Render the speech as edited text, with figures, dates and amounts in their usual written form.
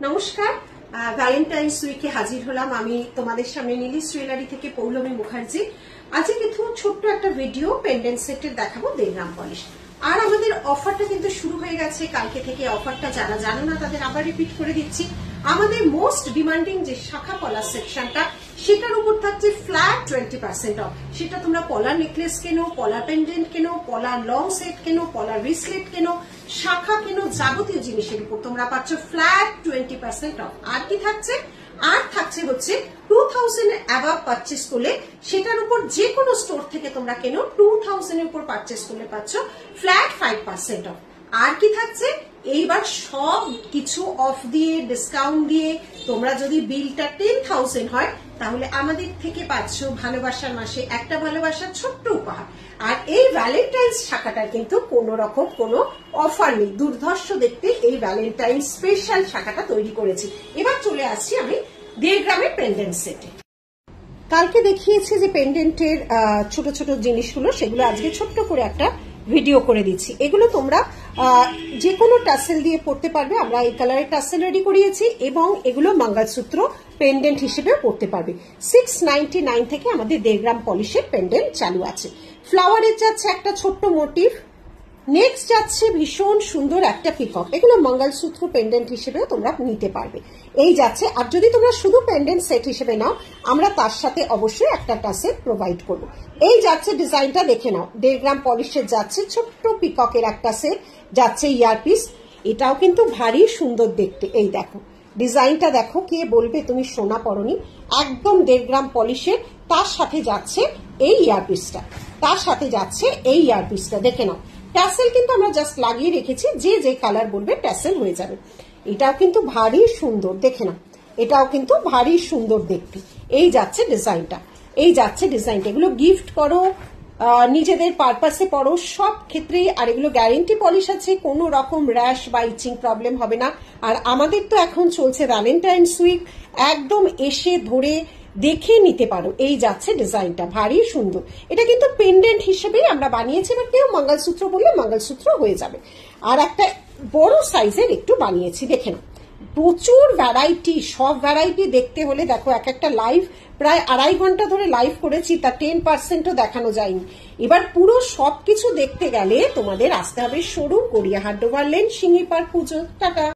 নমস্কার, ভ্যালেন্টাইন্স উইকে হাজির হলাম আমি তোমাদের সামনে নীলিশ জুয়েলারি থেকে পৌলমী মুখার্জি। আজকে কিন্তু ছোট্ট একটা ভিডিও পেন্ডেন্ট সেটের দেখাবো 1.5 গ্রাম পলিশ। আর আমাদের অফারটা কিন্তু শুরু হয়ে গেছে কালকে থেকে। অফারটা যারা জানো না তাদের আবার রিপিট করে দিচ্ছি। আমাদের মোস্ট ডিমান্ডিং যে শাখা পলার সেকশনটা, সেটার উপর থাকছে ফ্ল্যাট 20% অফ। সেটা তোমরা পলার নেকলেস কেনো, পলার পেন্ডেন্ট কেনো, পলার লং সেট কেনো, পলার রিসলেট কেনো, শাখা কেনো, যাবতীয় জিনিসের উপর তোমরা পাচ্ছ ফ্ল্যাট 20% অফ। আর কি থাকছে? আর থাকছে হচ্ছে 2000 অ্যাবাভ পারচেস করলে সেটার উপর যে কোনো স্টোর থেকে তোমরা কেনো 2000 এর উপর পারচেস করলে পাচ্ছ ফ্ল্যাট 5% অফ। আর কি থাকছে? এইবার সব কিছু অফ দিয়ে, ডিসকাউন্ট দিয়ে তোমরা যদি বিলটা 10,000 হয় তাহলে আমাদের থেকে পাচ্ছ ভালোবাসার মাসে একটা ভালোবাসার ছোট্ট উপহার। আর এই ভ্যালেন্টাইন্স শাখাটার কিন্তু কোন রকম কোনো অফার নেই। দুর্ধর্ষ দেখতে এই ভ্যালেন্টাইন স্পেশাল শাখাটা তৈরি করেছি। এবার চলে আসছি আমি 1.5 গ্রামের পেন্ডেন্ট সেটে। কালকে দেখিয়েছি যে পেন্ডেন্টের ছোট ছোট জিনিসগুলো, সেগুলো আজকে ছোট্ট করে একটা ভিডিও করে দিচ্ছি। এগুলো তোমরা যে কোনো টাসেল দিয়ে পড়তে পারবে। আমরা এই কালারের টাসেল রেডি করিয়েছি এবং এগুলো মঙ্গলসূত্র পেন্ডেন্ট হিসেবেও পড়তে পারবে। 699 থেকে আমাদের 1.5 গ্রাম পলিশের পেন্ডেন্ট চালু আছে। ফ্লাওয়ারের যাচ্ছে একটা ছোট্ট মোটিভ, নেক্সট যাচ্ছে ভীষণ সুন্দর একটা পিকক। এগুলো মঙ্গলসূত্র পেন্ডেন্ট হিসেবেও তোমরা নিতে পারবে। এই যাচ্ছে। আর যদি তোমরা শুধু পেন্ডেন্ট সেট হিসেবে নাও, আমরা তার সাথে অবশ্যই একটা টাসেল প্রোভাইড করবো। এই যাচ্ছে ডিজাইনটা দেখে নাও। 1.5 গ্রাম পলিশের যাচ্ছে ছোট্ট পিককের একটা সেট, যাচ্ছে ইয়ারপিস। এটাও কিন্তু ভারী সুন্দর দেখতে। এই দেখো ডিজাইনটা দেখো, কে বলবে তুমি সোনা পরনি। একদম 1.5 গ্রাম পলিশের, তার সাথে যাচ্ছে এই ইয়ারপিসটা, তার সাথে যাচ্ছে এই ইয়ারপিসটা। দেখে নাও ট্যাসেল কিন্তু আমরা জাস্ট লাগিয়ে রেখেছি, যে যে কালার বলবে ট্যাসেল হয়ে যাবে। এটাও কিন্তু ভারী সুন্দর, দেখে নাও এটাও কিন্তু ভারী সুন্দর দেখতে। এই যাচ্ছে ডিজাইনটা, এই যাচ্ছে ডিজাইনটা। এগুলো গিফট করো, নিজেদের পারপাসে পড়ো, সব ক্ষেত্রেই। আর এগুলো গ্যারেন্টি পলিশ আছে, কোনো রকম র্যাশ বা ইচিং প্রবলেম হবে না। আর আমাদের তো এখন চলছে ভ্যালেন্টাইন্স উইক, একদম এসে ধরে দেখে নিতে পারো। এই যাচ্ছে ডিজাইনটা, ভারী সুন্দর। এটা কিন্তু পেন্ডেন্ট হিসেবেই আমরা বানিয়েছি, বা কেউ মঙ্গলসূত্র বললে মঙ্গলসূত্র হয়ে যাবে। আর একটা বড় সাইজের একটু বানিয়েছি, দেখে নাও। প্রচুর ভ্যারাইটি, সব ভ্যারাইটি দেখতে হলে দেখো, এক একটা লাইভ প্রায় 2.5 ঘন্টা ধরে লাইভ করেছি, তার 10%ও দেখানো যায়নি। এবার পুরো সবকিছু দেখতে গেলে তোমাদের আসতে হবে শোরুম, গড়িয়াহাট ডোভার লেন, সিঙ্গি পার্ক, পুজো। টাটা।